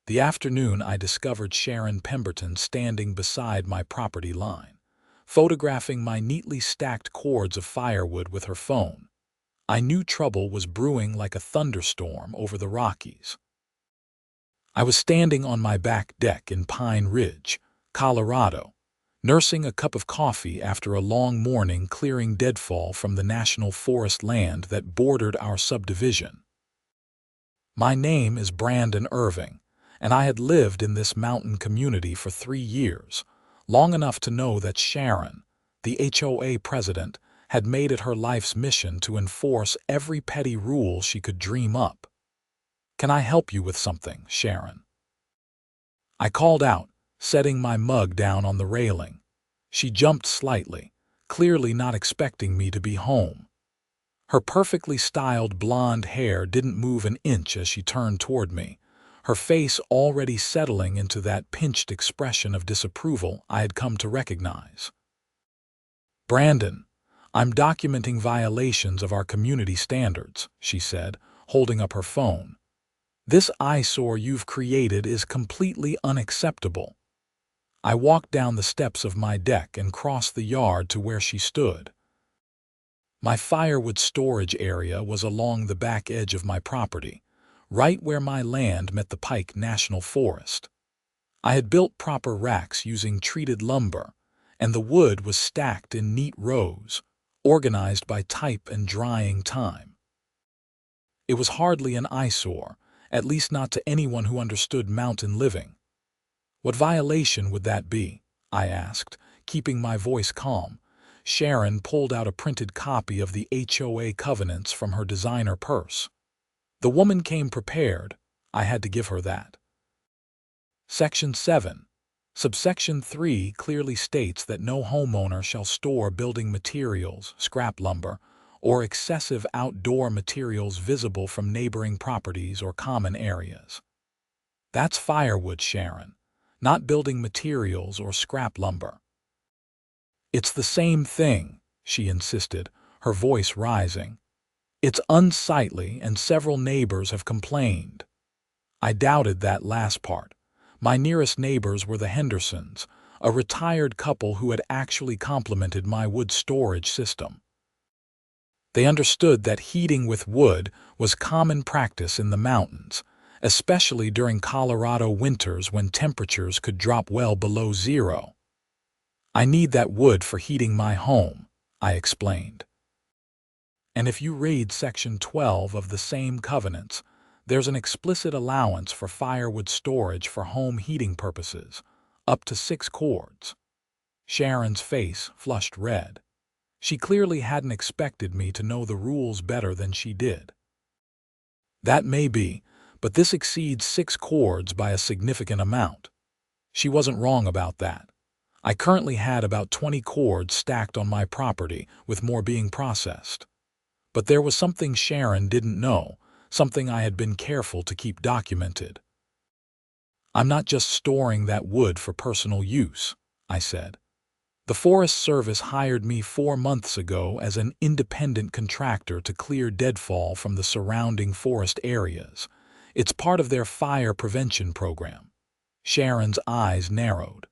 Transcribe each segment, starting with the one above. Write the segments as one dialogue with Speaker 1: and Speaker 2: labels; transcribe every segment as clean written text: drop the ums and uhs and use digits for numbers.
Speaker 1: The afternoon I discovered Sharon Pemberton standing beside my property line, photographing my neatly stacked cords of firewood with her phone. I knew trouble was brewing like a thunderstorm over the Rockies. I was standing on my back deck in Pine Ridge, Colorado, nursing a cup of coffee after a long morning clearing deadfall from the national forest land that bordered our subdivision. My name is Brandon Irving, and I had lived in this mountain community for 3 years, long enough to know that Sharon, the HOA president, had made it her life's mission to enforce every petty rule she could dream up. "Can I help you with something, Sharon?" I called out, setting my mug down on the railing. She jumped slightly, clearly not expecting me to be home. Her perfectly styled blonde hair didn't move an inch as she turned toward me, her face already settling into that pinched expression of disapproval I had come to recognize. "Brandon, I'm documenting violations of our community standards," she said, holding up her phone. "This eyesore you've created is completely unacceptable." I walked down the steps of my deck and crossed the yard to where she stood. My firewood storage area was along the back edge of my property, right where my land met the Pike National Forest. I had built proper racks using treated lumber, and the wood was stacked in neat rows, organized by type and drying time. It was hardly an eyesore, at least not to anyone who understood mountain living. "What violation would that be?" I asked, keeping my voice calm. Sharon pulled out a printed copy of the HOA covenants from her designer purse. The woman came prepared. I had to give her that. Section 7, subsection 3 clearly states that no homeowner shall store building materials, scrap lumber, or excessive outdoor materials visible from neighboring properties or common areas. That's firewood, Sharon, not building materials or scrap lumber. "It's the same thing," she insisted, her voice rising. "It's unsightly and several neighbors have complained." I doubted that last part. My nearest neighbors were the Hendersons, a retired couple who had actually complimented my wood storage system. They understood that heating with wood was common practice in the mountains, especially during Colorado winters when temperatures could drop well below zero. "I need that wood for heating my home," I explained. "And if you read Section 12 of the same covenants, there's an explicit allowance for firewood storage for home heating purposes, up to 6 cords. Sharon's face flushed red. She clearly hadn't expected me to know the rules better than she did. "That may be, but this exceeds 6 cords by a significant amount." She wasn't wrong about that. I currently had about 20 cords stacked on my property, with more being processed. But there was something Sharon didn't know, something I had been careful to keep documented. "I'm not just storing that wood for personal use," I said. "The Forest Service hired me 4 months ago as an independent contractor to clear deadfall from the surrounding forest areas. It's part of their fire prevention program." Sharon's eyes narrowed.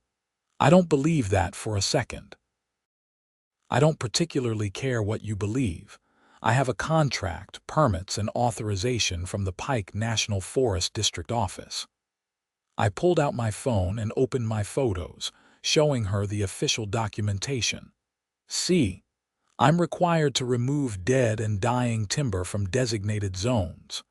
Speaker 1: "I don't believe that for a second." "I don't particularly care what you believe. I have a contract, permits, and authorization from the Pike National Forest District office." I pulled out my phone and opened my photos, showing her the official documentation. "See, I'm required to remove dead and dying timber from designated zones.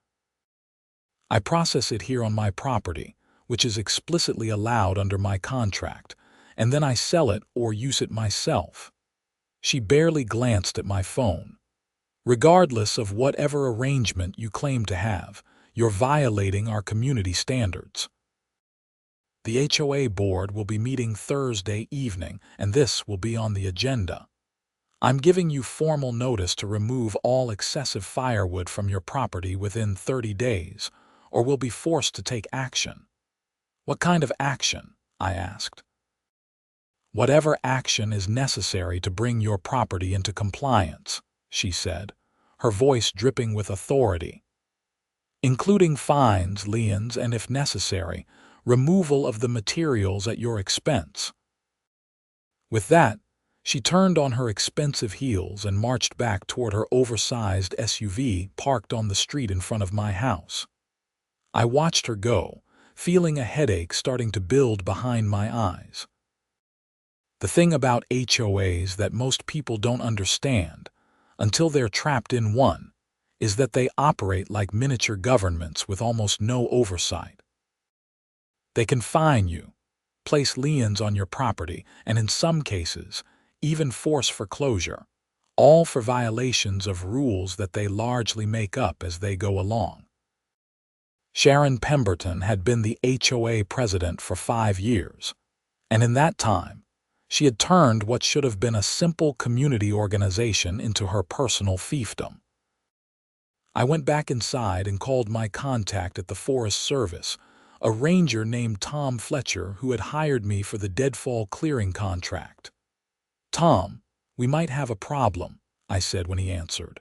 Speaker 1: I process it here on my property, which is explicitly allowed under my contract, and then I sell it or use it myself." She barely glanced at my phone. "Regardless of whatever arrangement you claim to have, you're violating our community standards. The HOA board will be meeting Thursday evening, and this will be on the agenda. I'm giving you formal notice to remove all excessive firewood from your property within 30 days, or we'll be forced to take action." "What kind of action?" I asked. "Whatever action is necessary to bring your property into compliance," she said, her voice dripping with authority. including fines, liens, and if necessary, removal of the materials at your expense." With that, she turned on her expensive heels and marched back toward her oversized SUV parked on the street in front of my house. I watched her go, feeling a headache starting to build behind my eyes. The thing about HOAs that most people don't understand, until they're trapped in one, is that they operate like miniature governments with almost no oversight. They can fine you, place liens on your property, and in some cases, even force foreclosure, all for violations of rules that they largely make up as they go along. Sharon Pemberton had been the HOA president for 5 years, and in that time, she had turned what should have been a simple community organization into her personal fiefdom. I went back inside and called my contact at the Forest Service, a ranger named Tom Fletcher who had hired me for the Deadfall clearing contract. "Tom, we might have a problem," I said when he answered.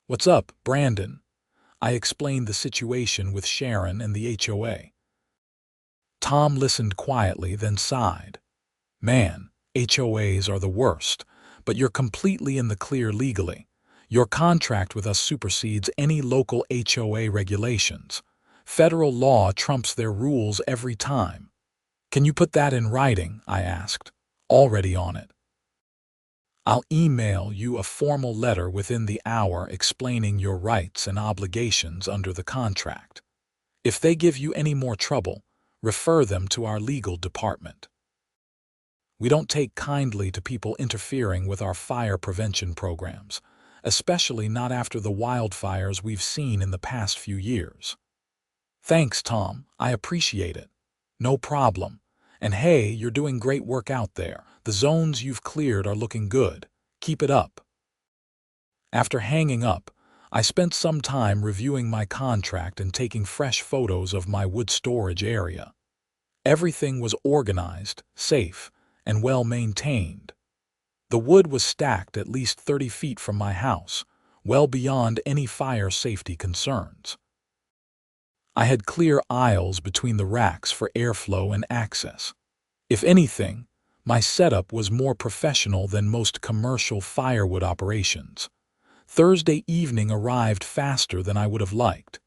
Speaker 1: "What's up, Brandon?" I explained the situation with Sharon and the HOA. Tom listened quietly, then sighed. "Man, HOAs are the worst, but you're completely in the clear legally. Your contract with us supersedes any local HOA regulations. Federal law trumps their rules every time." "Can you put that in writing?" I asked. "Already on it." "I'll email you a formal letter within the hour explaining your rights and obligations under the contract. If they give you any more trouble, refer them to our legal department. We don't take kindly to people interfering with our fire prevention programs, especially not after the wildfires we've seen in the past few years." "Thanks, Tom. I appreciate it." "No problem. And hey, you're doing great work out there. The zones you've cleared are looking good. Keep it up." After hanging up, I spent some time reviewing my contract and taking fresh photos of my wood storage area. Everything was organized, safe, and well maintained. The wood was stacked at least 30 feet from my house, well beyond any fire safety concerns. I had clear aisles between the racks for airflow and access. If anything, my setup was more professional than most commercial firewood operations. Thursday evening arrived faster than I would have liked.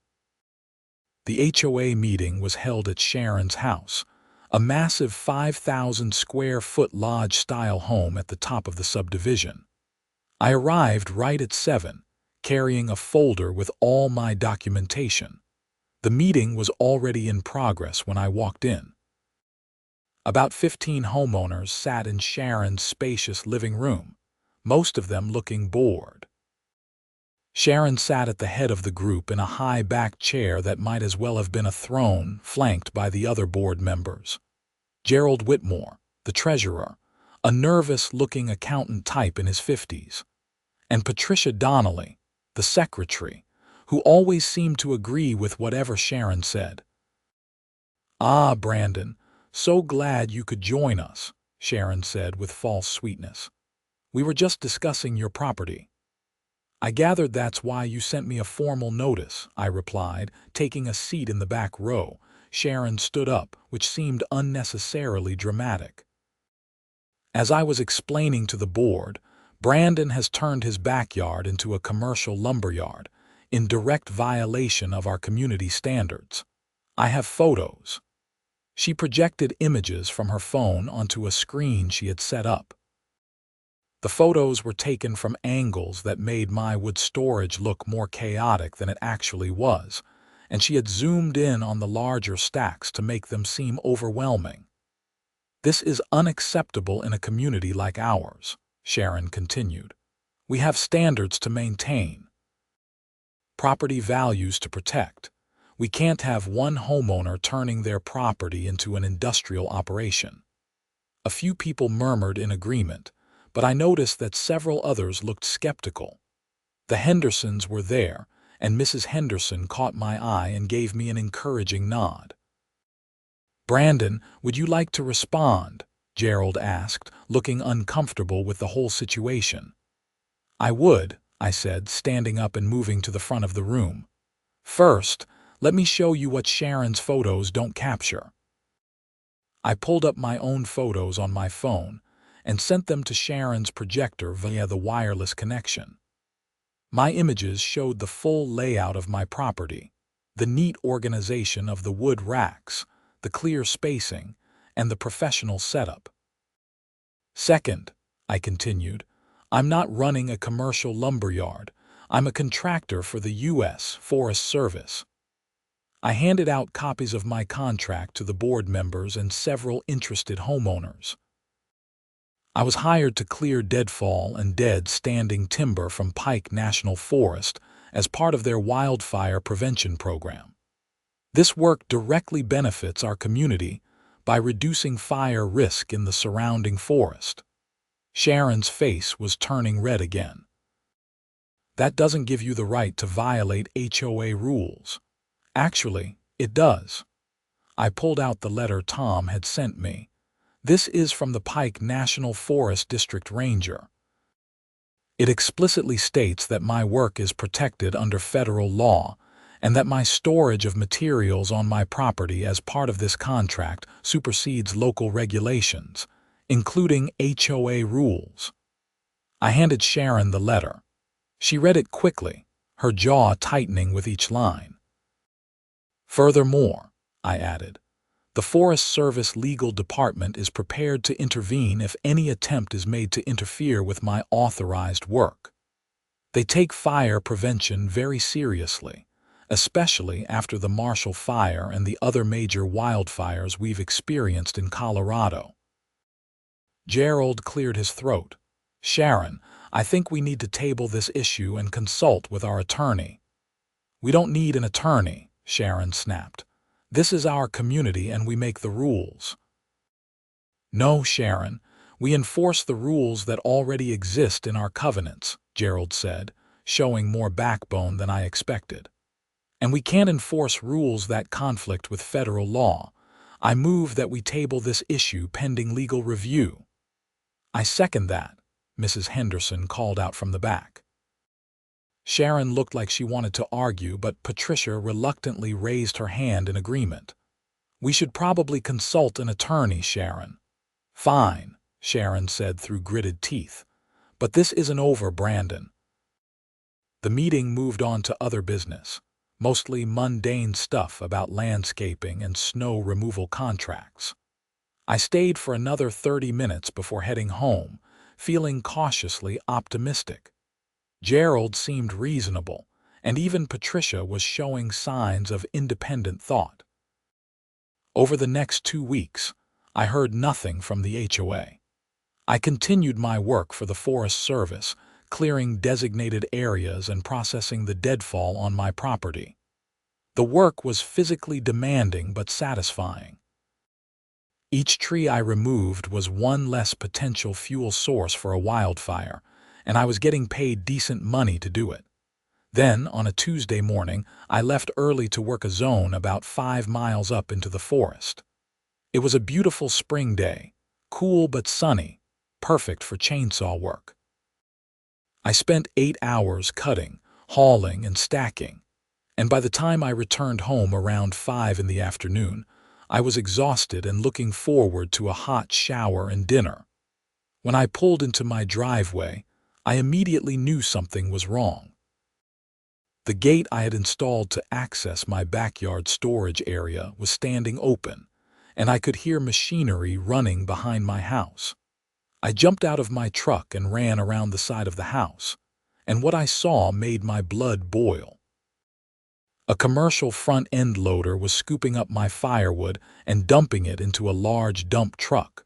Speaker 1: The HOA meeting was held at Sharon's house, a massive 5,000-square-foot lodge-style home at the top of the subdivision. I arrived right at 7, carrying a folder with all my documentation. The meeting was already in progress when I walked in. About 15 homeowners sat in Sharon's spacious living room, most of them looking bored. Sharon sat at the head of the group in a high-backed chair that might as well have been a throne, flanked by the other board members. Gerald Whitmore, the treasurer, a nervous-looking accountant type in his 50s, and Patricia Donnelly, the secretary, who always seemed to agree with whatever Sharon said. "Ah, Brandon, so glad you could join us," Sharon said with false sweetness. "We were just discussing your property." "I gathered that's why you sent me a formal notice," I replied, taking a seat in the back row. Sharon stood up, which seemed unnecessarily dramatic. "As I was explaining to the board, Brandon has turned his backyard into a commercial lumberyard, in direct violation of our community standards. I have photos." She projected images from her phone onto a screen she had set up. The photos were taken from angles that made my wood storage look more chaotic than it actually was, and she had zoomed in on the larger stacks to make them seem overwhelming. "This is unacceptable in a community like ours," Sharon continued. "We have standards to maintain, property values to protect. We can't have one homeowner turning their property into an industrial operation." A few people murmured in agreement, but I noticed that several others looked skeptical. The Hendersons were there, and Mrs. Henderson caught my eye and gave me an encouraging nod. "Brandon, would you like to respond?" Gerald asked, looking uncomfortable with the whole situation. "I would," I said, standing up and moving to the front of the room. "First, Let me show you what Sharon's photos don't capture. I pulled up my own photos on my phone and sent them to Sharon's projector via the wireless connection. My images showed the full layout of my property, the neat organization of the wood racks, the clear spacing, and the professional setup. Second, I continued, I'm not running a commercial lumberyard. I'm a contractor for the U.S. Forest Service. I handed out copies of my contract to the board members and several interested homeowners. I was hired to clear deadfall and dead standing timber from Pike National Forest as part of their wildfire prevention program. This work directly benefits our community by reducing fire risk in the surrounding forest. Sharon's face was turning red again. That doesn't give you the right to violate HOA rules. Actually, it does. I pulled out the letter Tom had sent me. This is from the Pike National Forest District Ranger. It explicitly states that my work is protected under federal law and that my storage of materials on my property as part of this contract supersedes local regulations, including HOA rules. I handed Sharon the letter. She read it quickly, her jaw tightening with each line. Furthermore, I added, the Forest Service Legal Department is prepared to intervene if any attempt is made to interfere with my authorized work. They take fire prevention very seriously, especially after the Marshall Fire and the other major wildfires we've experienced in Colorado. Gerald cleared his throat. Sharon, I think we need to table this issue and consult with our attorney. We don't need an attorney, Sharon snapped. This is our community and we make the rules. No, Sharon, we enforce the rules that already exist in our covenants, Gerald said, showing more backbone than I expected. And we can't enforce rules that conflict with federal law. I move that we table this issue pending legal review. I second that, Mrs. Henderson called out from the back. Sharon looked like she wanted to argue, but Patricia reluctantly raised her hand in agreement. We should probably consult an attorney, Sharon. Fine, Sharon said through gritted teeth. But this isn't over, Brandon. The meeting moved on to other business, mostly mundane stuff about landscaping and snow removal contracts. I stayed for another 30 minutes before heading home, feeling cautiously optimistic. Gerald seemed reasonable, and even Patricia was showing signs of independent thought. Over the next 2 weeks, I heard nothing from the HOA. I continued my work for the Forest Service, clearing designated areas and processing the deadfall on my property. The work was physically demanding but satisfying. Each tree I removed was one less potential fuel source for a wildfire, and I was getting paid decent money to do it. Then, on a Tuesday morning, I left early to work a zone about 5 miles up into the forest. It was a beautiful spring day, cool but sunny, perfect for chainsaw work. I spent 8 hours cutting, hauling, and stacking, and by the time I returned home around 5 in the afternoon, I was exhausted and looking forward to a hot shower and dinner. When I pulled into my driveway, I immediately knew something was wrong. The gate I had installed to access my backyard storage area was standing open, and I could hear machinery running behind my house. I jumped out of my truck and ran around the side of the house, and what I saw made my blood boil. A commercial front-end loader was scooping up my firewood and dumping it into a large dump truck.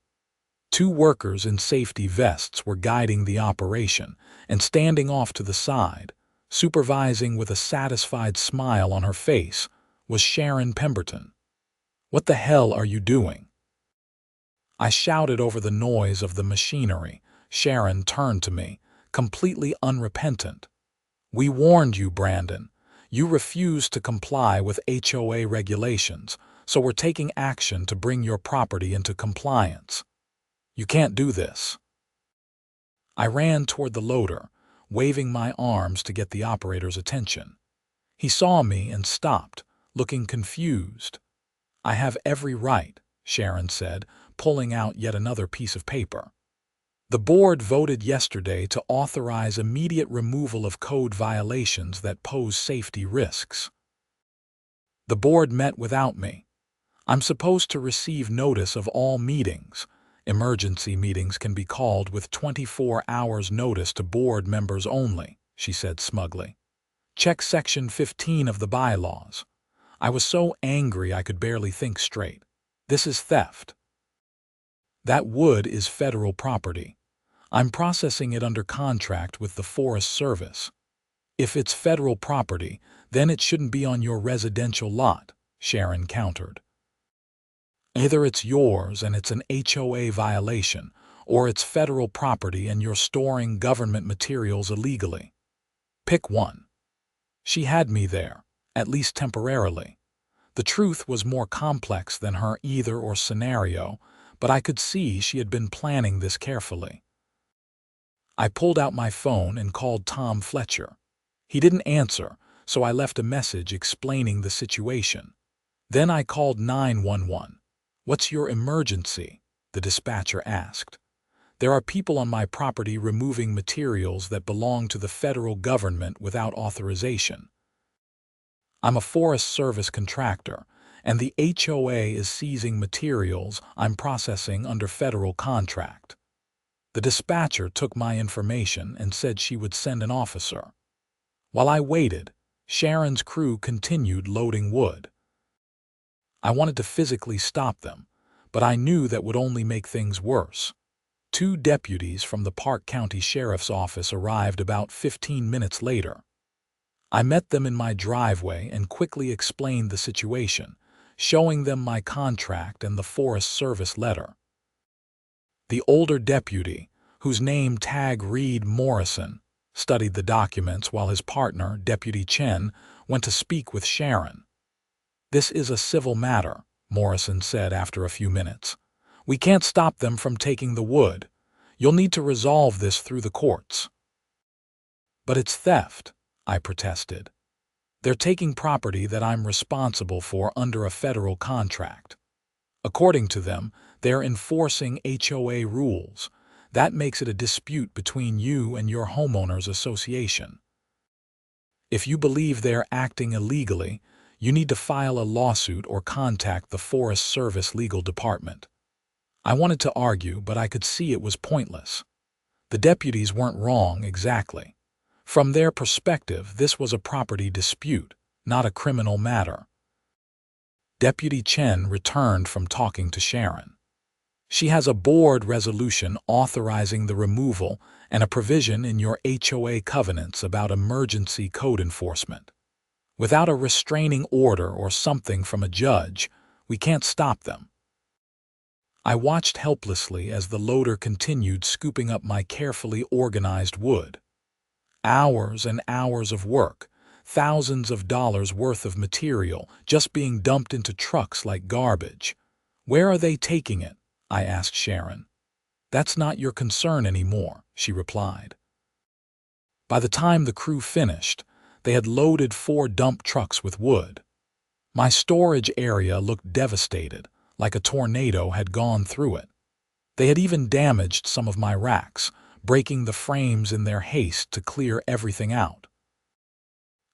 Speaker 1: 2 workers in safety vests were guiding the operation and standing off to the side, supervising with a satisfied smile on her face, was Sharon Pemberton. What the hell are you doing? I shouted over the noise of the machinery. Sharon turned to me, completely unrepentant. We warned you, Brandon. You refused to comply with HOA regulations, so we're taking action to bring your property into compliance. You can't do this. I ran toward the loader, waving my arms to get the operator's attention. He saw me and stopped, looking confused. "I have every right," Sharon said, pulling out yet another piece of paper. "The board voted yesterday to authorize immediate removal of code violations that pose safety risks. The board met without me. I'm supposed to receive notice of all meetings. Emergency meetings can be called with 24 hours notice to board members only," she said smugly. "Check Section 15 of the bylaws." I was so angry I could barely think straight. "This is theft. That wood is federal property. I'm processing it under contract with the Forest Service. If it's federal property, then it shouldn't be on your residential lot," Sharon countered. "Either it's yours and it's an HOA violation, or it's federal property and you're storing government materials illegally. Pick one." She had me there, at least temporarily. The truth was more complex than her either-or scenario, but I could see she had been planning this carefully. I pulled out my phone and called Tom Fletcher. He didn't answer, so I left a message explaining the situation. Then I called 911. "What's your emergency?" the dispatcher asked. "There are people on my property removing materials that belong to the federal government without authorization. I'm a Forest Service contractor, and the HOA is seizing materials I'm processing under federal contract." The dispatcher took my information and said she would send an officer. While I waited, Sharon's crew continued loading wood. I wanted to physically stop them, but I knew that would only make things worse. 2 deputies from the Park County Sheriff's Office arrived about 15 minutes later. I met them in my driveway and quickly explained the situation, showing them my contract and the Forest Service letter. The older deputy, whose name tag Reed Morrison, studied the documents while his partner, Deputy Chen, went to speak with Sharon. "This is a civil matter," Morrison said after a few minutes. "We can't stop them from taking the wood. You'll need to resolve this through the courts." "But it's theft," I protested. "They're taking property that I'm responsible for under a federal contract. According to them, they're enforcing HOA rules. That makes it a dispute between you and your homeowners association. If you believe they're acting illegally, you need to file a lawsuit or contact the Forest Service legal department." I wanted to argue, but I could see it was pointless. The deputies weren't wrong exactly. From their perspective, this was a property dispute, not a criminal matter. Deputy Chen returned from talking to Sharon. "She has a board resolution authorizing the removal and a provision in your HOA covenants about emergency code enforcement. Without a restraining order or something from a judge, we can't stop them." I watched helplessly as the loader continued scooping up my carefully organized wood. Hours and hours of work, thousands of dollars worth of material just being dumped into trucks like garbage. "Where are they taking it?" I asked Sharon. "That's not your concern anymore," she replied. By the time the crew finished, they had loaded 4 dump trucks with wood. My storage area looked devastated, like a tornado had gone through it. They had even damaged some of my racks, breaking the frames in their haste to clear everything out.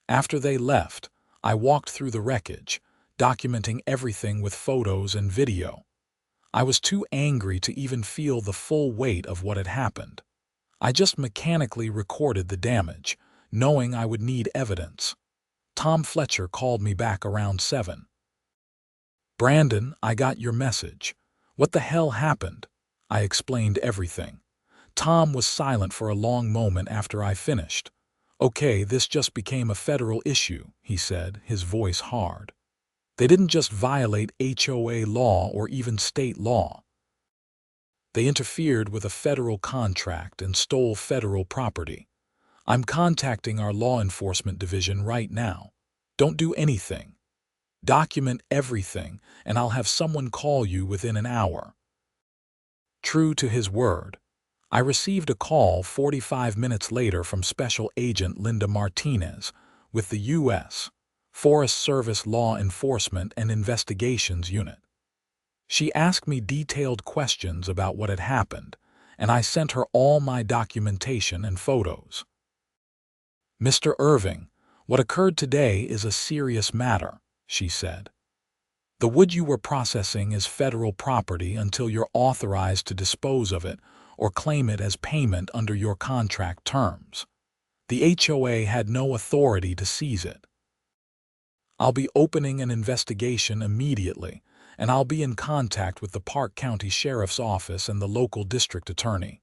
Speaker 1: After they left, I walked through the wreckage, documenting everything with photos and video. I was too angry to even feel the full weight of what had happened. I just mechanically recorded the damage, knowing I would need evidence. Tom Fletcher called me back around 7. "Brandon, I got your message. What the hell happened?" I explained everything. Tom was silent for a long moment after I finished. "Okay, this just became a federal issue," he said, his voice hard. "They didn't just violate HOA law or even state law. They interfered with a federal contract and stole federal property. I'm contacting our law enforcement division right now. Don't do anything. Document everything, and I'll have someone call you within an hour." True to his word, I received a call 45 minutes later from Special Agent Linda Martinez with the U.S. Forest Service Law Enforcement and Investigations Unit. She asked me detailed questions about what had happened, and I sent her all my documentation and photos. "Mr. Irving, what occurred today is a serious matter," she said. "The wood you were processing is federal property until you're authorized to dispose of it or claim it as payment under your contract terms. The HOA had no authority to seize it. I'll be opening an investigation immediately, and I'll be in contact with the Park County Sheriff's Office and the local district attorney."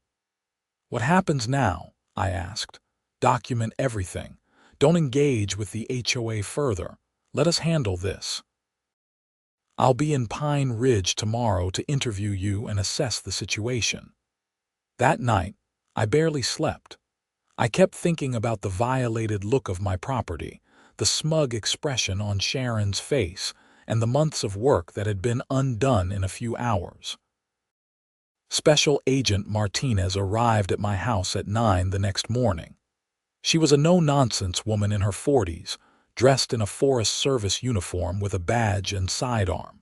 Speaker 1: "What happens now?" I asked. "Document everything. Don't engage with the HOA further. Let us handle this." "I'll be in Pine Ridge tomorrow to interview you and assess the situation." That night, I barely slept. I kept thinking about the violated look of my property, the smug expression on Sharon's face, and the months of work that had been undone in a few hours. Special Agent Martinez arrived at my house at 9 the next morning. She was a no-nonsense woman in her 40s, dressed in a Forest Service uniform with a badge and sidearm.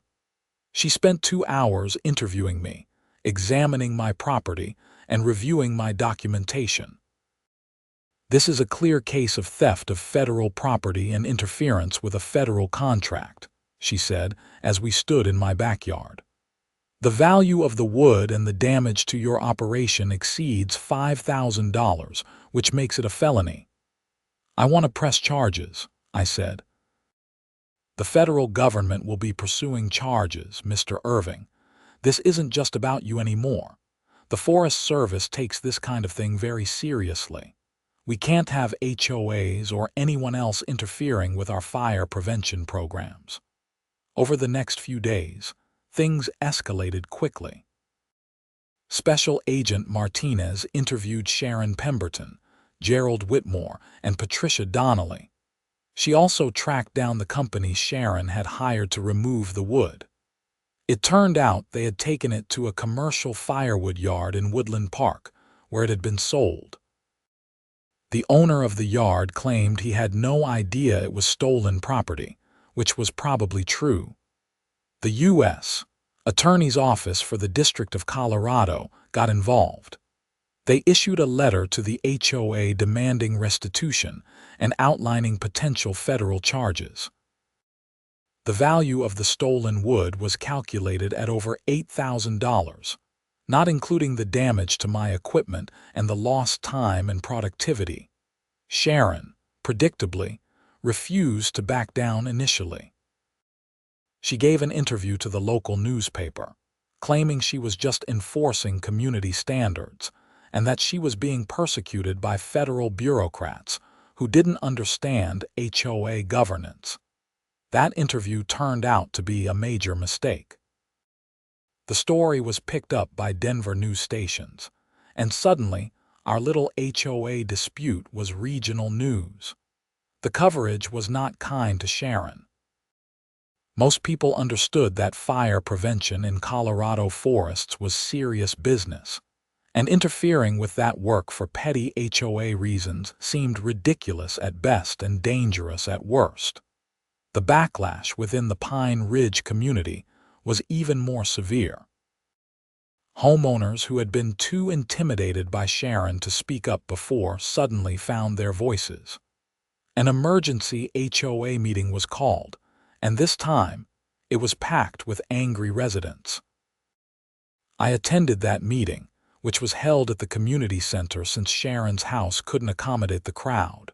Speaker 1: She spent 2 hours interviewing me, examining my property, and reviewing my documentation. "This is a clear case of theft of federal property and interference with a federal contract," she said as we stood in my backyard. "The value of the wood and the damage to your operation exceeds $5,000, which makes it a felony." "I want to press charges," I said. "The federal government will be pursuing charges, Mr. Irving. This isn't just about you anymore. The Forest Service takes this kind of thing very seriously. We can't have HOAs or anyone else interfering with our fire prevention programs." Over the next few days, things escalated quickly. Special Agent Martinez interviewed Sharon Pemberton, Gerald Whitmore, and Patricia Donnelly. She also tracked down the company Sharon had hired to remove the wood. It turned out they had taken it to a commercial firewood yard in Woodland Park, where it had been sold. The owner of the yard claimed he had no idea it was stolen property, which was probably true. The U.S. Attorney's Office for the District of Colorado got involved. They issued a letter to the HOA demanding restitution and outlining potential federal charges. The value of the stolen wood was calculated at over $8,000, not including the damage to my equipment and the lost time and productivity. Sharon, predictably, refused to back down initially. She gave an interview to the local newspaper, claiming she was just enforcing community standards and that she was being persecuted by federal bureaucrats who didn't understand HOA governance. That interview turned out to be a major mistake. The story was picked up by Denver news stations, and suddenly our little HOA dispute was regional news. The coverage was not kind to Sharon. Most people understood that fire prevention in Colorado forests was serious business, and interfering with that work for petty HOA reasons seemed ridiculous at best and dangerous at worst. The backlash within the Pine Ridge community was even more severe. Homeowners who had been too intimidated by Sharon to speak up before suddenly found their voices. An emergency HOA meeting was called, and this time it was packed with angry residents. I attended that meeting, which was held at the community center since Sharon's house couldn't accommodate the crowd.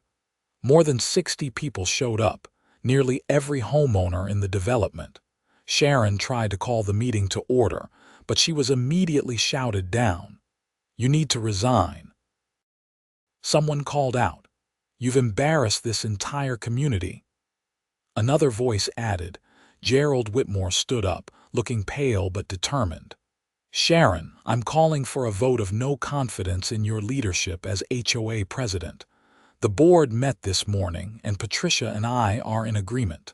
Speaker 1: More than 60 people showed up, nearly every homeowner in the development. Sharon tried to call the meeting to order, but she was immediately shouted down. "You need to resign." Someone called out, "You've embarrassed this entire community." Another voice added. Gerald Whitmore stood up, looking pale but determined. "Sharon, I'm calling for a vote of no confidence in your leadership as HOA president. The board met this morning, and Patricia and I are in agreement.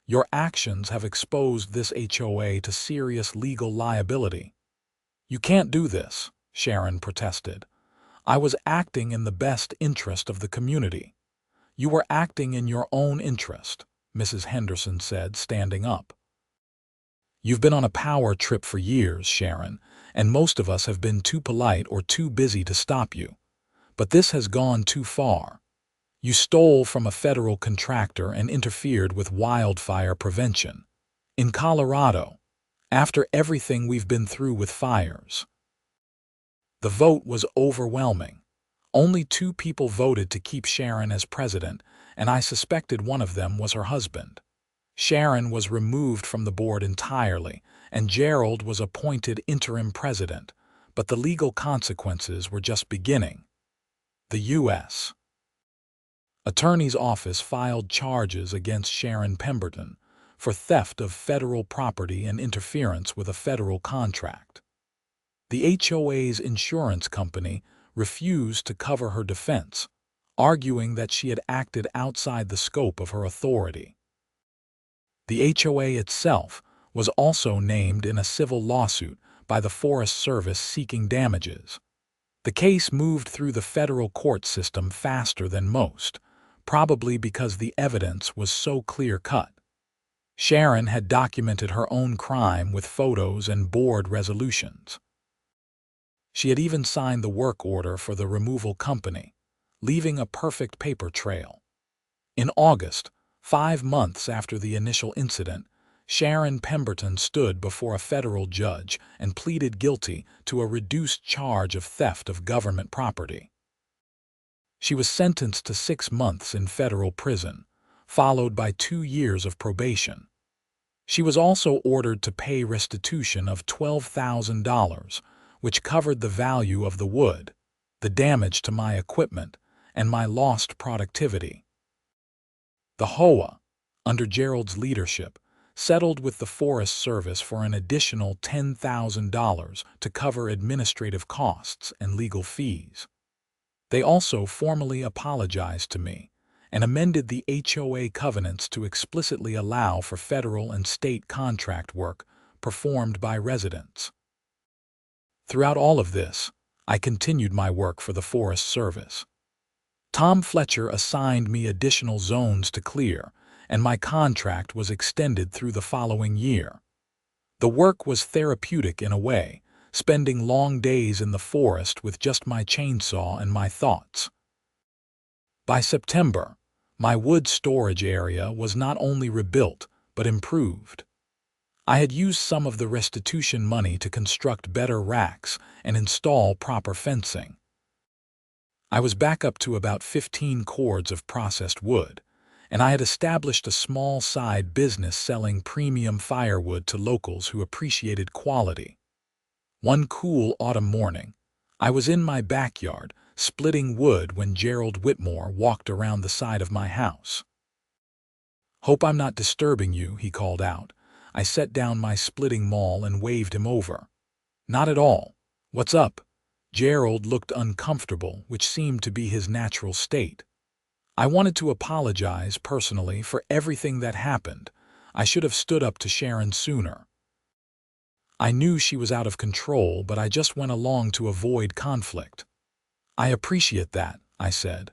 Speaker 1: Your actions have exposed this HOA to serious legal liability." "You can't do this," Sharon protested. "I was acting in the best interest of the community. You were acting in your own interest, Mrs. Henderson said, standing up. You've been on a power trip for years, Sharon, and most of us have been too polite or too busy to stop you. But this has gone too far. You stole from a federal contractor and interfered with wildfire prevention. In Colorado, after everything we've been through with fires. The vote was overwhelming. Only 2 people voted to keep Sharon as president, and I suspected one of them was her husband. Sharon was removed from the board entirely, and Gerald was appointed interim president, but the legal consequences were just beginning. The U.S. Attorney's Office filed charges against Sharon Pemberton for theft of federal property and interference with a federal contract. The HOA's insurance company refused to cover her defense, arguing that she had acted outside the scope of her authority. The HOA itself was also named in a civil lawsuit by the Forest Service seeking damages. The case moved through the federal court system faster than most, probably because the evidence was so clear-cut. Sharon had documented her own crime with photos and board resolutions. She had even signed the work order for the removal company, leaving a perfect paper trail. In August, 5 months after the initial incident, Sharon Pemberton stood before a federal judge and pleaded guilty to a reduced charge of theft of government property. She was sentenced to 6 months in federal prison, followed by 2 years of probation. She was also ordered to pay restitution of $12,000, which covered the value of the wood, the damage to my equipment, and my lost productivity. The HOA, under Gerald's leadership, settled with the Forest Service for an additional $10,000 to cover administrative costs and legal fees. They also formally apologized to me and amended the HOA covenants to explicitly allow for federal and state contract work performed by residents. Throughout all of this, I continued my work for the Forest Service. Tom Fletcher assigned me additional zones to clear, and my contract was extended through the following year. The work was therapeutic in a way, spending long days in the forest with just my chainsaw and my thoughts. By September, my wood storage area was not only rebuilt, but improved. I had used some of the restitution money to construct better racks and install proper fencing. I was back up to about 15 cords of processed wood, and I had established a small side business selling premium firewood to locals who appreciated quality. One cool autumn morning, I was in my backyard splitting wood when Gerald Whitmore walked around the side of my house. "Hope I'm not disturbing you," he called out. I set down my splitting maul and waved him over. "Not at all. What's up?" Gerald looked uncomfortable, which seemed to be his natural state. "I wanted to apologize personally for everything that happened. I should have stood up to Sharon sooner. I knew she was out of control, but I just went along to avoid conflict." "I appreciate that," I said.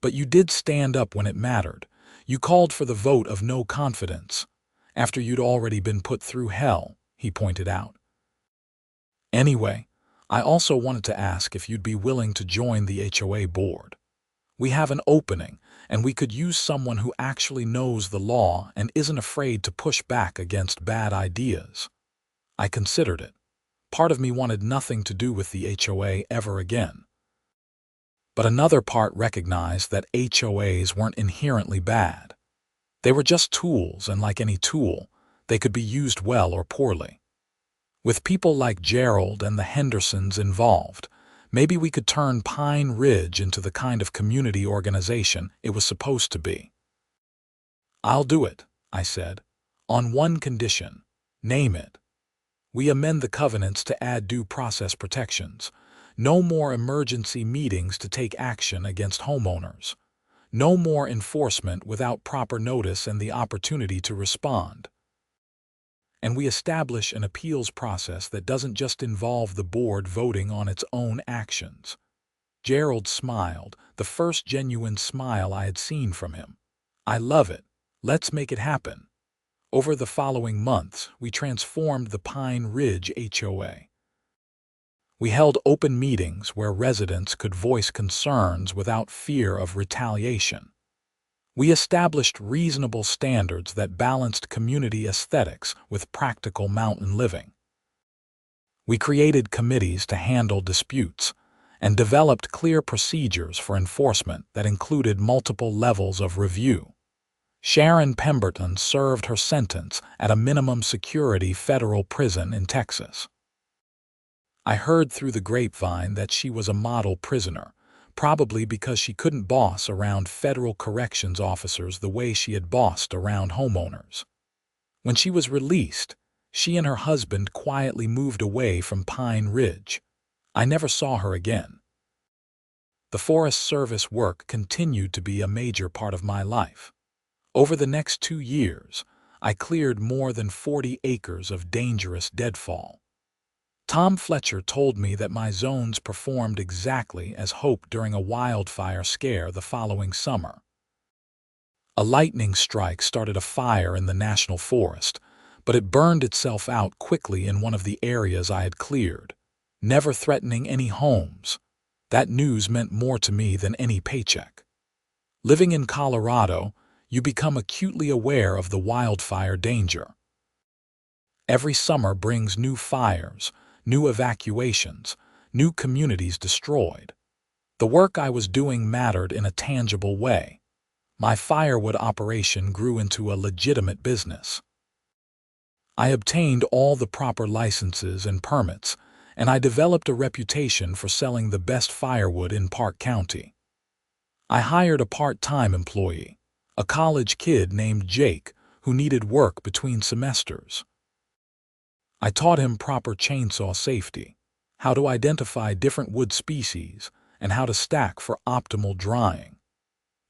Speaker 1: "But you did stand up when it mattered. You called for the vote of no confidence, after you'd already been put through hell," he pointed out. "Anyway, I also wanted to ask if you'd be willing to join the HOA board. We have an opening, and we could use someone who actually knows the law and isn't afraid to push back against bad ideas." I considered it. Part of me wanted nothing to do with the HOA ever again. But another part recognized that HOAs weren't inherently bad. They were just tools, and like any tool, they could be used well or poorly. With people like Gerald and the Hendersons involved, maybe we could turn Pine Ridge into the kind of community organization it was supposed to be. "I'll do it," I said, "on one condition. Name it. We amend the covenants to add due process protections. No more emergency meetings to take action against homeowners. No more enforcement without proper notice and the opportunity to respond. And we establish an appeals process that doesn't just involve the board voting on its own actions. Gerald smiled, the first genuine smile I had seen from him. I love it. Let's make it happen. Over the following months, we transformed the Pine Ridge HOA. We held open meetings where residents could voice concerns without fear of retaliation. We established reasonable standards that balanced community aesthetics with practical mountain living. We created committees to handle disputes and developed clear procedures for enforcement that included multiple levels of review. Sharon Pemberton served her sentence at a minimum security federal prison in Texas. I heard through the grapevine that she was a model prisoner, probably because she couldn't boss around federal corrections officers the way she had bossed around homeowners. When she was released, she and her husband quietly moved away from Pine Ridge. I never saw her again. The Forest Service work continued to be a major part of my life. Over the next 2 years, I cleared more than 40 acres of dangerous deadfall. Tom Fletcher told me that my zones performed exactly as hoped during a wildfire scare the following summer. A lightning strike started a fire in the national forest, but it burned itself out quickly in one of the areas I had cleared, never threatening any homes. That news meant more to me than any paycheck. Living in Colorado, you become acutely aware of the wildfire danger. Every summer brings new fires, new evacuations, new communities destroyed. The work I was doing mattered in a tangible way. My firewood operation grew into a legitimate business. I obtained all the proper licenses and permits, and I developed a reputation for selling the best firewood in Park County. I hired a part-time employee, a college kid named Jake, who needed work between semesters. I taught him proper chainsaw safety, how to identify different wood species, and how to stack for optimal drying.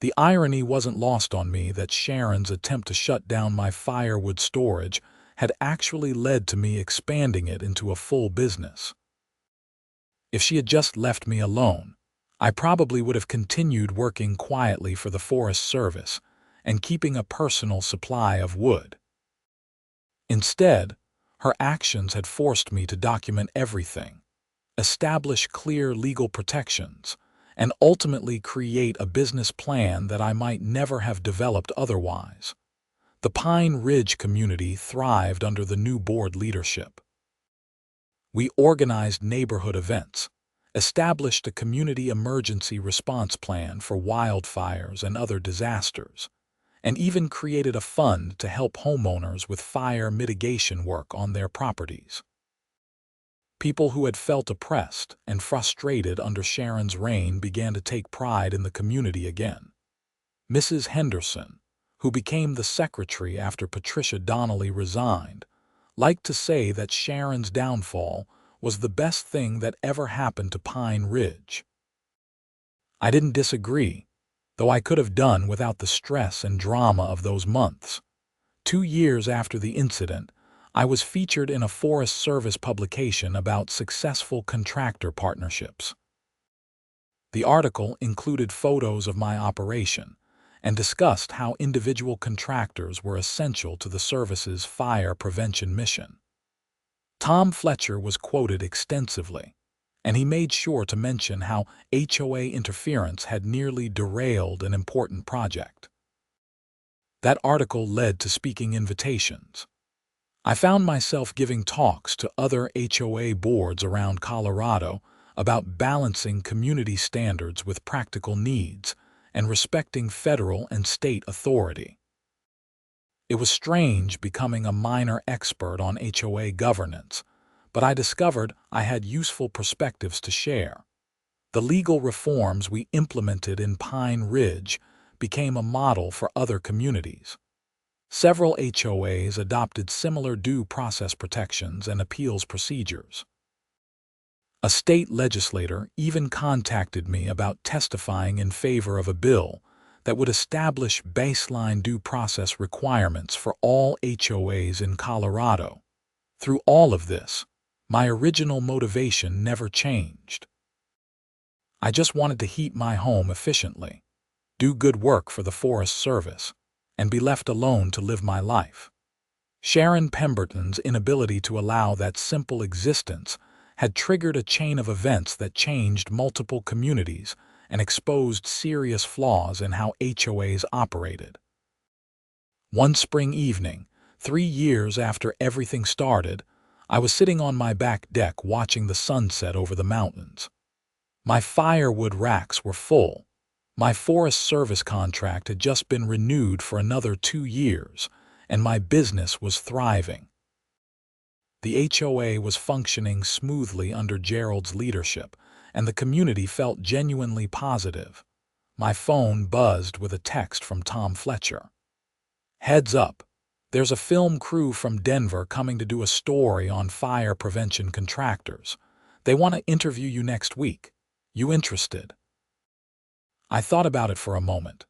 Speaker 1: The irony wasn't lost on me that Sharon's attempt to shut down my firewood storage had actually led to me expanding it into a full business. If she had just left me alone, I probably would have continued working quietly for the Forest Service and keeping a personal supply of wood. Instead, her actions had forced me to document everything, establish clear legal protections, and ultimately create a business plan that I might never have developed otherwise. The Pine Ridge community thrived under the new board leadership. We organized neighborhood events, established a community emergency response plan for wildfires and other disasters, and even created a fund to help homeowners with fire mitigation work on their properties. People who had felt oppressed and frustrated under Sharon's reign began to take pride in the community again. Mrs. Henderson, who became the secretary after Patricia Donnelly resigned, liked to say that Sharon's downfall was the best thing that ever happened to Pine Ridge. I didn't disagree, though I could have done without the stress and drama of those months. 2 years after the incident, I was featured in a Forest Service publication about successful contractor partnerships. The article included photos of my operation and discussed how individual contractors were essential to the service's fire prevention mission. Tom Fletcher was quoted extensively, and he made sure to mention how HOA interference had nearly derailed an important project. That article led to speaking invitations. I found myself giving talks to other HOA boards around Colorado about balancing community standards with practical needs and respecting federal and state authority. It was strange becoming a minor expert on HOA governance, but I discovered I had useful perspectives to share. The legal reforms we implemented in Pine Ridge became a model for other communities. Several HOAs adopted similar due process protections and appeals procedures. A state legislator even contacted me about testifying in favor of a bill that would establish baseline due process requirements for all HOAs in Colorado. Through all of this, my original motivation never changed. I just wanted to heat my home efficiently, do good work for the Forest Service, and be left alone to live my life. Sharon Pemberton's inability to allow that simple existence had triggered a chain of events that changed multiple communities and exposed serious flaws in how HOAs operated. One spring evening, 3 years after everything started, I was sitting on my back deck watching the sunset over the mountains. My firewood racks were full. My Forest Service contract had just been renewed for another 2 years, and my business was thriving. The HOA was functioning smoothly under Gerald's leadership, and the community felt genuinely positive. My phone buzzed with a text from Tom Fletcher. "Heads up, there's a film crew from Denver coming to do a story on fire prevention contractors. They want to interview you next week. You interested?" I thought about it for a moment.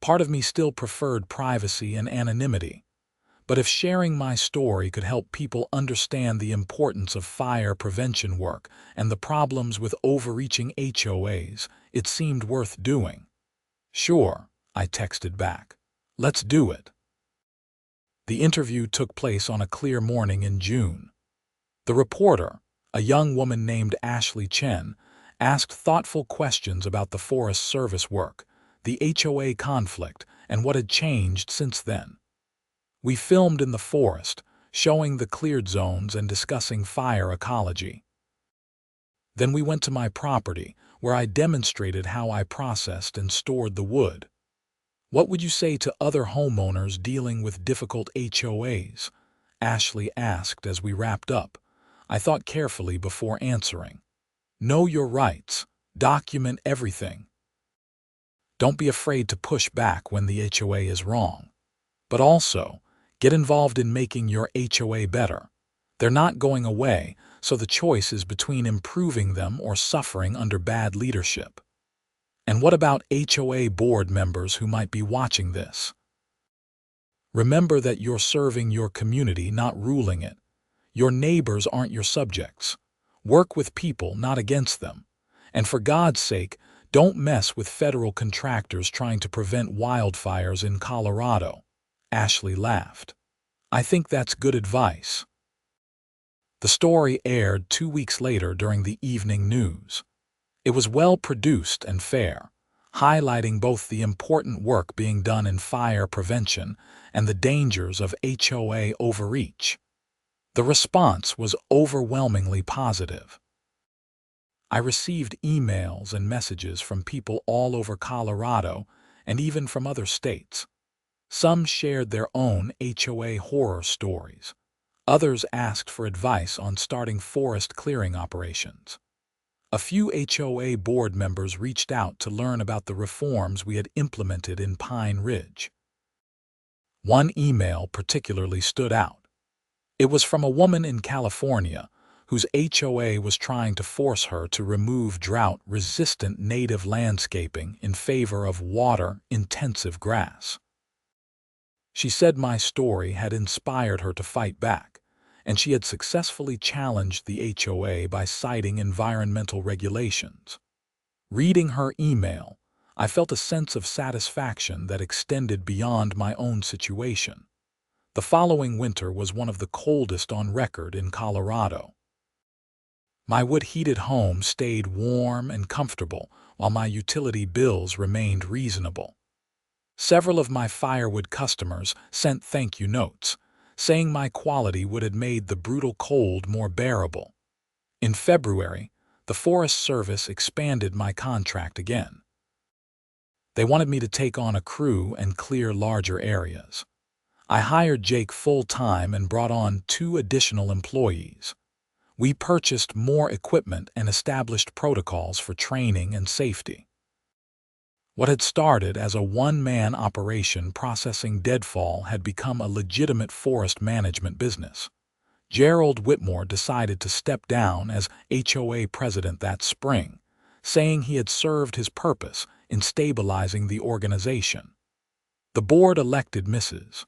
Speaker 1: Part of me still preferred privacy and anonymity. But if sharing my story could help people understand the importance of fire prevention work and the problems with overreaching HOAs, it seemed worth doing. "Sure," I texted back. "Let's do it." The interview took place on a clear morning in June. The reporter, a young woman named Ashley Chen, asked thoughtful questions about the Forest Service work, the HOA conflict, and what had changed since then. We filmed in the forest, showing the cleared zones and discussing fire ecology. Then we went to my property, where I demonstrated how I processed and stored the wood. "What would you say to other homeowners dealing with difficult HOAs?" Ashley asked as we wrapped up. I thought carefully before answering. "Know your rights. Document everything. Don't be afraid to push back when the HOA is wrong. But also, get involved in making your HOA better. They're not going away, so the choice is between improving them or suffering under bad leadership." And what about HOA board members who might be watching this? Remember that you're serving your community, not ruling it. Your neighbors aren't your subjects. Work with people, not against them. And for God's sake, don't mess with federal contractors trying to prevent wildfires in Colorado. Ashley laughed. "I think that's good advice." The story aired 2 weeks later during the evening news. It was well produced and fair, highlighting both the important work being done in fire prevention and the dangers of HOA overreach. The response was overwhelmingly positive. I received emails and messages from people all over Colorado and even from other states. Some shared their own HOA horror stories. Others asked for advice on starting forest clearing operations. A few HOA board members reached out to learn about the reforms we had implemented in Pine Ridge. One email particularly stood out. It was from a woman in California whose HOA was trying to force her to remove drought-resistant native landscaping in favor of water-intensive grass. She said my story had inspired her to fight back, and she had successfully challenged the HOA by citing environmental regulations. Reading her email, I felt a sense of satisfaction that extended beyond my own situation. The following winter was one of the coldest on record in Colorado. My wood-heated home stayed warm and comfortable, while my utility bills remained reasonable. Several of my firewood customers sent thank you notes, saying my quality wood had made the brutal cold more bearable. In February, the Forest Service expanded my contract again. They wanted me to take on a crew and clear larger areas. I hired Jake full-time and brought on 2 additional employees. We purchased more equipment and established protocols for training and safety. What had started as a one-man operation processing deadfall had become a legitimate forest management business. Gerald Whitmore decided to step down as HOA president that spring, saying he had served his purpose in stabilizing the organization. The board elected Mrs.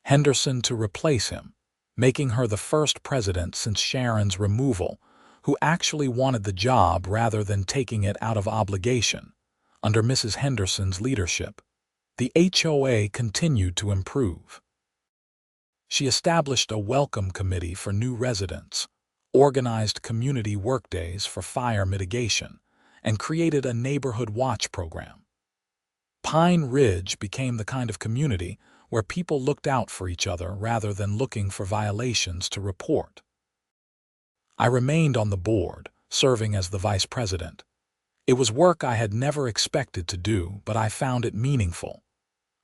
Speaker 1: Henderson to replace him, making her the first president since Sharon's removal, who actually wanted the job rather than taking it out of obligation. Under Mrs. Henderson's leadership, the HOA continued to improve. She established a welcome committee for new residents, organized community workdays for fire mitigation, and created a neighborhood watch program. Pine Ridge became the kind of community where people looked out for each other rather than looking for violations to report. I remained on the board, serving as the vice president. It was work I had never expected to do, but I found it meaningful.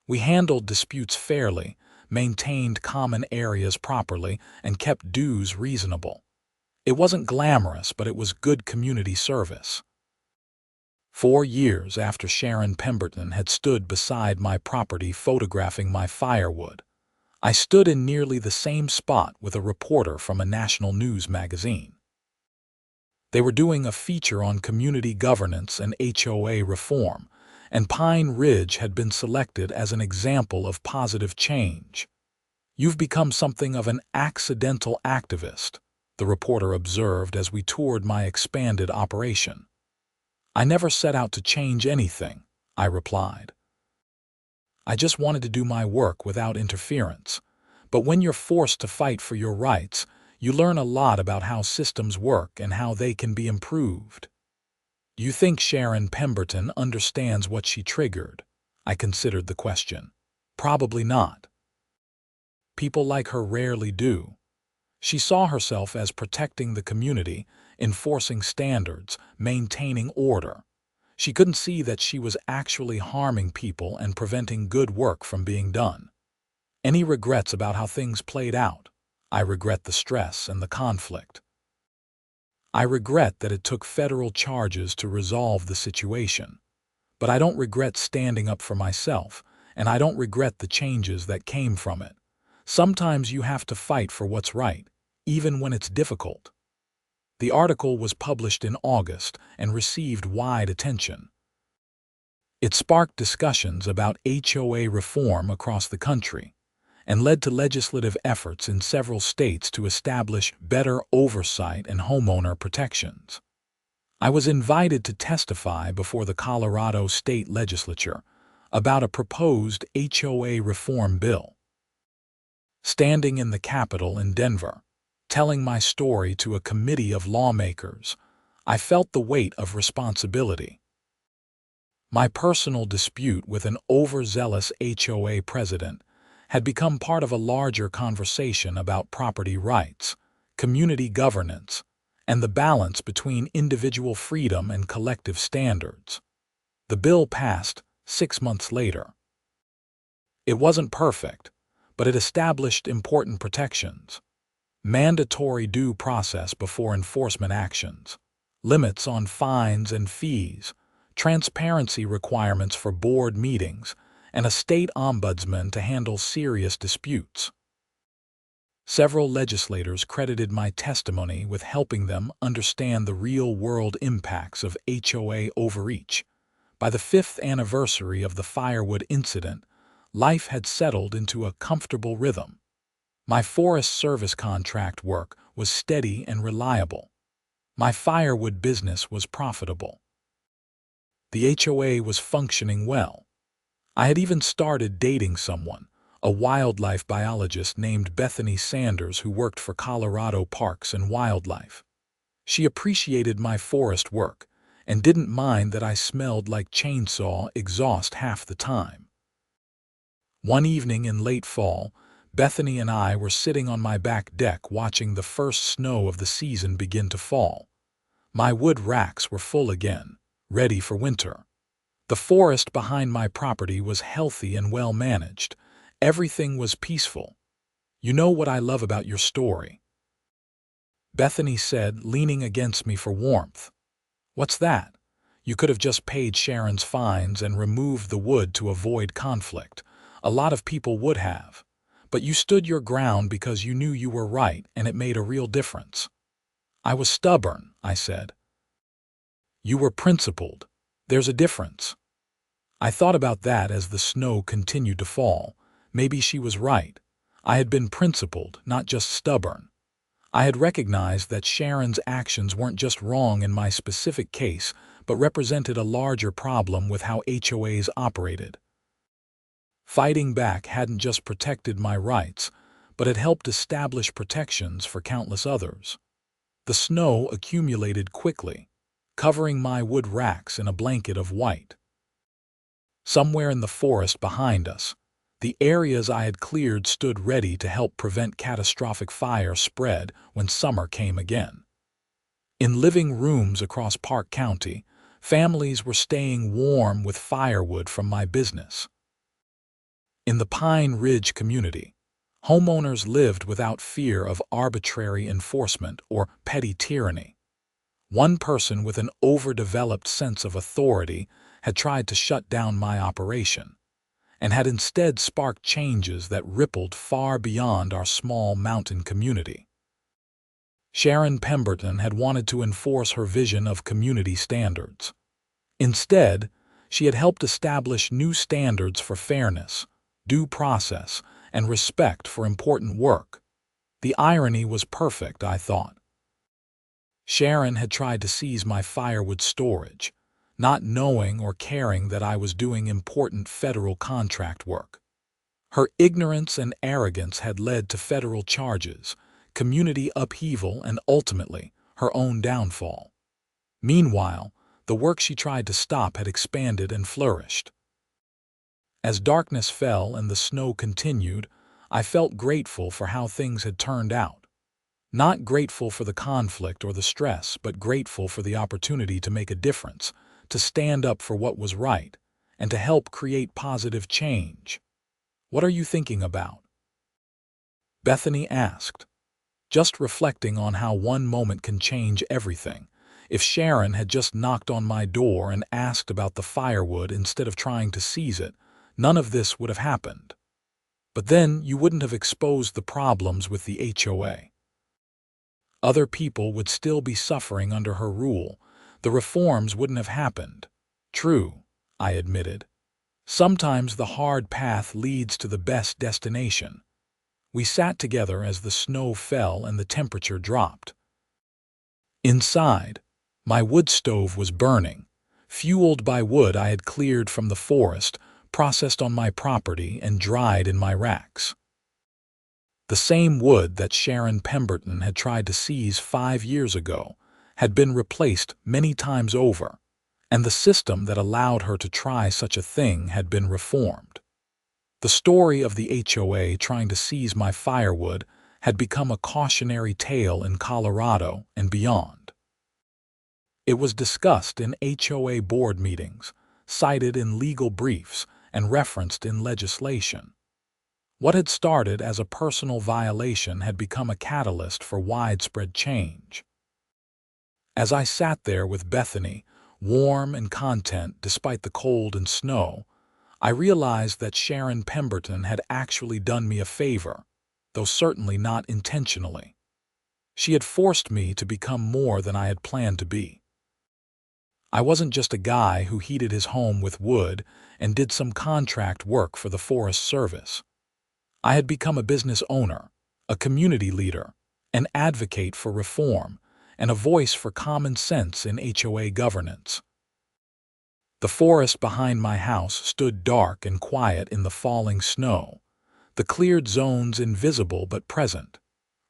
Speaker 1: We handled disputes fairly, maintained common areas properly, and kept dues reasonable. It wasn't glamorous, but it was good community service. 4 years after Sharon Pemberton had stood beside my property photographing my firewood, I stood in nearly the same spot with a reporter from a national news magazine. They were doing a feature on community governance and HOA reform, and Pine Ridge had been selected as an example of positive change. "You've become something of an accidental activist," the reporter observed as we toured my expanded operation. "I never set out to change anything," I replied. "I just wanted to do my work without interference. But when you're forced to fight for your rights, you learn a lot about how systems work and how they can be improved." "You think Sharon Pemberton understands what she triggered?" I considered the question. "Probably not. People like her rarely do. She saw herself as protecting the community, enforcing standards, maintaining order. She couldn't see that she was actually harming people and preventing good work from being done." "Any regrets about how things played out?" "I regret the stress and the conflict. I regret that it took federal charges to resolve the situation. But I don't regret standing up for myself, and I don't regret the changes that came from it. Sometimes you have to fight for what's right, even when it's difficult." The article was published in August and received wide attention. It sparked discussions about HOA reform across the country and led to legislative efforts in several states to establish better oversight and homeowner protections. I was invited to testify before the Colorado State Legislature about a proposed HOA reform bill. Standing in the Capitol in Denver, telling my story to a committee of lawmakers, I felt the weight of responsibility. My personal dispute with an overzealous HOA president had become part of a larger conversation about property rights, community governance, and the balance between individual freedom and collective standards. The bill passed 6 months later. It wasn't perfect, but it established important protections: mandatory due process before enforcement actions, limits on fines and fees, transparency requirements for board meetings, and a state ombudsman to handle serious disputes. Several legislators credited my testimony with helping them understand the real-world impacts of HOA overreach. By the 5th anniversary of the Firewood incident, life had settled into a comfortable rhythm. My Forest Service contract work was steady and reliable. My firewood business was profitable. The HOA was functioning well. I had even started dating someone, a wildlife biologist named Bethany Sanders who worked for Colorado Parks and Wildlife. She appreciated my forest work and didn't mind that I smelled like chainsaw exhaust half the time. One evening in late fall, Bethany and I were sitting on my back deck watching the first snow of the season begin to fall. My wood racks were full again, ready for winter. The forest behind my property was healthy and well managed. Everything was peaceful. "You know what I love about your story?" Bethany said, leaning against me for warmth. "What's that?" "You could have just paid Sharon's fines and removed the wood to avoid conflict. A lot of people would have. But you stood your ground because you knew you were right, and it made a real difference." "I was stubborn," I said. "You were principled. There's a difference." I thought about that as the snow continued to fall. Maybe she was right. I had been principled, not just stubborn. I had recognized that Sharon's actions weren't just wrong in my specific case, but represented a larger problem with how HOAs operated. Fighting back hadn't just protected my rights, but had helped establish protections for countless others. The snow accumulated quickly, covering my wood racks in a blanket of white. Somewhere in the forest behind us, the areas I had cleared stood ready to help prevent catastrophic fire spread when summer came again. In living rooms across Park County, families were staying warm with firewood from my business. In the Pine Ridge community, homeowners lived without fear of arbitrary enforcement or petty tyranny. One person with an overdeveloped sense of authority had tried to shut down my operation, and had instead sparked changes that rippled far beyond our small mountain community. Sharon Pemberton had wanted to enforce her vision of community standards. Instead, she had helped establish new standards for fairness, due process, and respect for important work. The irony was perfect, I thought. Sharon had tried to seize my firewood storage, not knowing or caring that I was doing important federal contract work. Her ignorance and arrogance had led to federal charges, community upheaval, and ultimately, her own downfall. Meanwhile, the work she tried to stop had expanded and flourished. As darkness fell and the snow continued, I felt grateful for how things had turned out. Not grateful for the conflict or the stress, but grateful for the opportunity to make a difference, to stand up for what was right, and to help create positive change. "What are you thinking about?" Bethany asked, just reflecting on how one moment can change everything. If Sharon had just knocked on my door and asked about the firewood instead of trying to seize it, none of this would have happened. But then you wouldn't have exposed the problems with the HOA. Other people would still be suffering under her rule. The reforms wouldn't have happened. True, I admitted. Sometimes the hard path leads to the best destination. We sat together as the snow fell and the temperature dropped. Inside, my wood stove was burning, fueled by wood I had cleared from the forest, processed on my property, and dried in my racks. The same wood that Sharon Pemberton had tried to seize 5 years ago had been replaced many times over, and the system that allowed her to try such a thing had been reformed. The story of the HOA trying to seize my firewood had become a cautionary tale in Colorado and beyond. It was discussed in HOA board meetings, cited in legal briefs, and referenced in legislation. What had started as a personal violation had become a catalyst for widespread change. As I sat there with Bethany, warm and content despite the cold and snow, I realized that Sharon Pemberton had actually done me a favor, though certainly not intentionally. She had forced me to become more than I had planned to be. I wasn't just a guy who heated his home with wood and did some contract work for the Forest Service. I had become a business owner, a community leader, an advocate for reform, and a voice for common sense in HOA governance. The forest behind my house stood dark and quiet in the falling snow, the cleared zones invisible but present,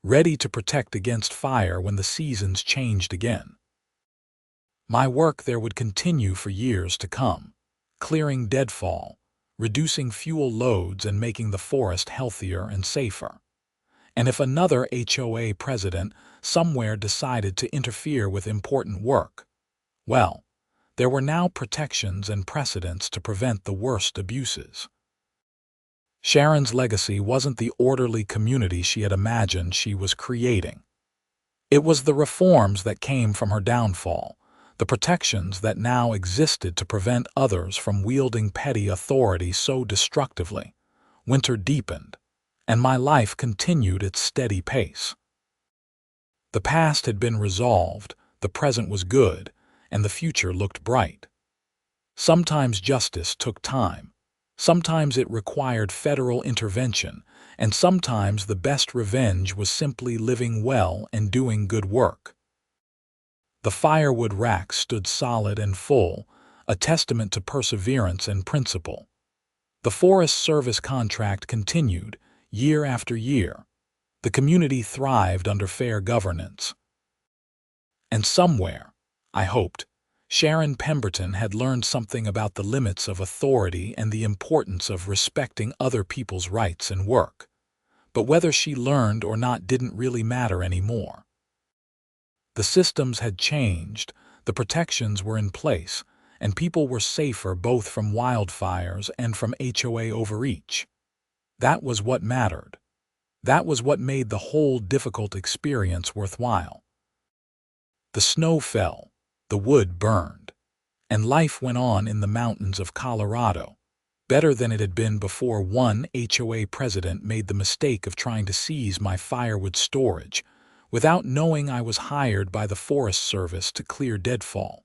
Speaker 1: ready to protect against fire when the seasons changed again. My work there would continue for years to come, clearing deadfall, reducing fuel loads, and making the forest healthier and safer. And if another HOA president somewhere decided to interfere with important work, well, there were now protections and precedents to prevent the worst abuses. Sharon's legacy wasn't the orderly community she had imagined she was creating. It was the reforms that came from her downfall, the protections that now existed to prevent others from wielding petty authority so destructively. Winter deepened, and my life continued its steady pace. The past had been resolved, the present was good, and the future looked bright. Sometimes justice took time. Sometimes it required federal intervention, And sometimes the best revenge was simply living well and doing good work. The firewood rack stood solid and full, a testament to perseverance and principle. The Forest Service contract continued, year after year. The community thrived under fair governance. And somewhere, I hoped, Sharon Pemberton had learned something about the limits of authority and the importance of respecting other people's rights and work. But whether she learned or not didn't really matter anymore. The systems had changed, the protections were in place, and people were safer both from wildfires and from HOA overreach. That was what mattered. That was what made the whole difficult experience worthwhile. The snow fell, the wood burned, and life went on in the mountains of Colorado, better than it had been before one HOA president made the mistake of trying to seize my firewood storage without knowing I was hired by the Forest Service to clear Deadfall.